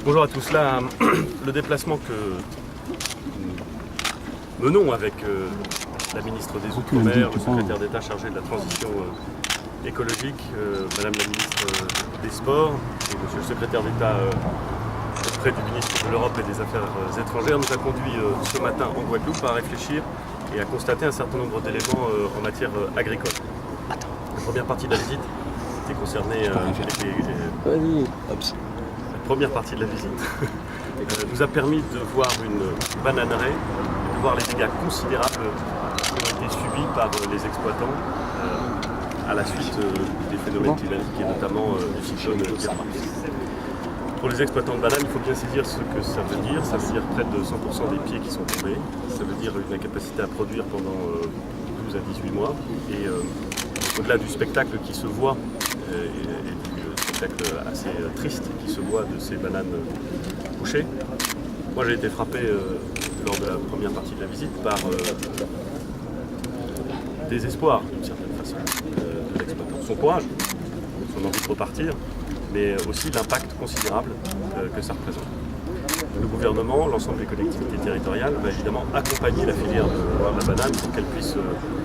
Bonjour à tous. Là, le déplacement que nous menons avec la ministre des Outre-mer, le secrétaire d'État chargé de la transition écologique, Madame la ministre des Sports et Monsieur le secrétaire d'État auprès du ministre de l'Europe et des Affaires étrangères nous a conduit ce matin en Guadeloupe à réfléchir et à constater un certain nombre d'éléments en matière agricole. La première partie de la visite était concernée la première partie de la visite nous a permis de voir une bananeraie et de voir les dégâts considérables qui ont été subis par les exploitants à la suite des phénomènes climatiques et notamment du cyclone Irma. Pour les exploitants de bananes, il faut bien saisir ce que ça veut dire. Ça veut dire près de 100% des pieds qui sont tombés. Ça veut dire une incapacité à produire pendant 12 à 18 mois. Et au-delà du spectacle qui se voit, et du spectacle assez triste qui se voit de ces bananes couchées, moi j'ai été frappé lors de la première partie de la visite par désespoir d'une certaine façon de l'exploitant. Son courage, son envie de repartir, mais aussi l'impact considérable que ça représente. Le gouvernement, l'ensemble des collectivités territoriales va évidemment accompagner la filière de la banane pour qu'elle puisse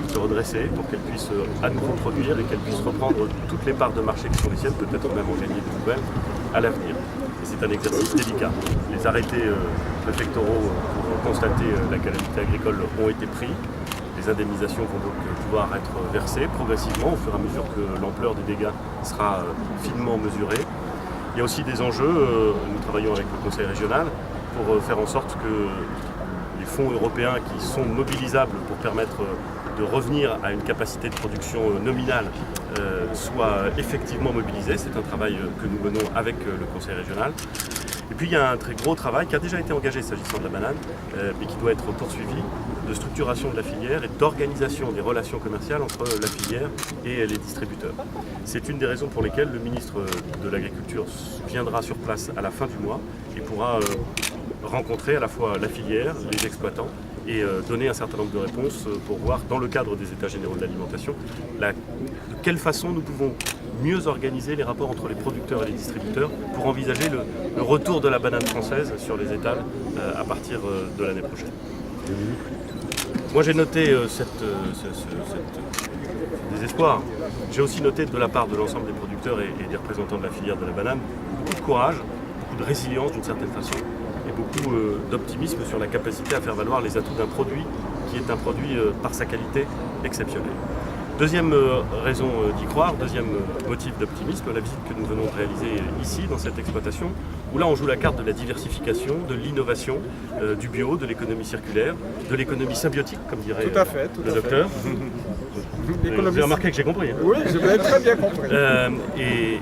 se redresser, pour qu'elle puisse à nouveau produire et qu'elle puisse reprendre toutes les parts de marché qui sont les siennes, peut-être même en gagner de nouvelles à l'avenir. Et c'est un exercice délicat. Les arrêtés préfectoraux pour constater la calamité agricole ont été pris. Les indemnisations vont donc pouvoir être versées progressivement au fur et à mesure que l'ampleur des dégâts sera finement mesurée. Il y a aussi des enjeux, nous travaillons avec le Conseil régional pour faire en sorte que les fonds européens qui sont mobilisables pour permettre de revenir à une capacité de production nominale soient effectivement mobilisés. C'est un travail que nous menons avec le Conseil régional. Et puis il y a un très gros travail qui a déjà été engagé s'agissant de la banane, mais qui doit être poursuivi, de structuration de la filière et d'organisation des relations commerciales entre la filière et les distributeurs. C'est une des raisons pour lesquelles le ministre de l'Agriculture viendra sur place à la fin du mois et pourra rencontrer à la fois la filière, les exploitants et donner un certain nombre de réponses pour voir, dans le cadre des États généraux de l'alimentation, de quelle façon nous pouvons mieux organiser les rapports entre les producteurs et les distributeurs pour envisager le retour de la banane française sur les étals à partir de l'année prochaine. Moi j'ai noté ce désespoir. J'ai aussi noté de la part de l'ensemble des producteurs et des représentants de la filière de la banane beaucoup de courage, beaucoup de résilience d'une certaine façon et beaucoup d'optimisme sur la capacité à faire valoir les atouts d'un produit qui est un produit par sa qualité exceptionnelle. Deuxième raison d'y croire, deuxième motif d'optimisme, la visite que nous venons de réaliser ici, dans cette exploitation, où là on joue la carte de la diversification, de l'innovation, du bio, de l'économie circulaire, de l'économie symbiotique, comme dirait le docteur. Vous avez remarqué que j'ai compris. Hein. Oui, je l'ai très bien compris.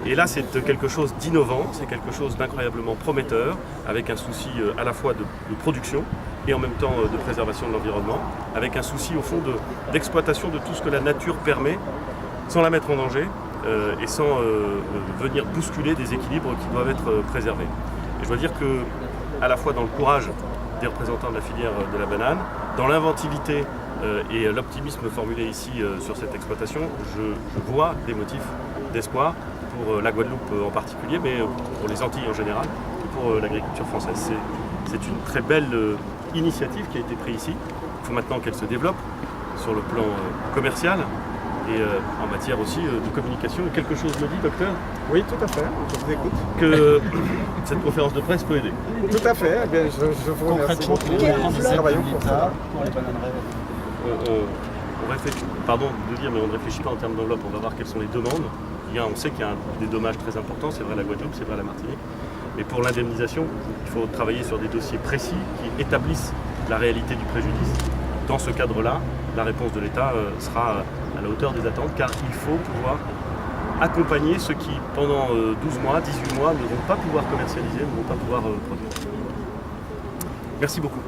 Et là c'est quelque chose d'innovant, c'est quelque chose d'incroyablement prometteur, avec un souci à la fois de production, et en même temps de préservation de l'environnement, avec un souci au fond d'exploitation de tout ce que la nature permet, sans la mettre en danger et sans venir bousculer des équilibres qui doivent être préservés. Et je dois dire que, à la fois dans le courage des représentants de la filière de la banane, dans l'inventivité et l'optimisme formulé ici sur cette exploitation, je vois des motifs d'espoir pour la Guadeloupe en particulier, mais pour les Antilles en général, et pour l'agriculture française. C'est une très belle initiative qui a été prise ici. Il faut maintenant qu'elle se développe sur le plan commercial et en matière aussi de communication. Et quelque chose me dit, docteur? Oui, tout à fait, je vous écoute. Que cette conférence de presse peut aider. Tout à fait, eh bien, je vous remercie beaucoup. Nous travaillons pour ça. On réfléchit, pardon de dire, mais on ne réfléchit pas en termes d'enveloppe, on va voir quelles sont les demandes. On sait qu'il y a des dommages très importants, c'est vrai à la Guadeloupe, c'est vrai à la Martinique. Mais pour l'indemnisation, il faut travailler sur des dossiers précis qui établissent la réalité du préjudice. Dans ce cadre-là, la réponse de l'État sera à la hauteur des attentes, car il faut pouvoir accompagner ceux qui, pendant 12 mois, 18 mois, ne vont pas pouvoir commercialiser, ne vont pas pouvoir produire. Merci beaucoup.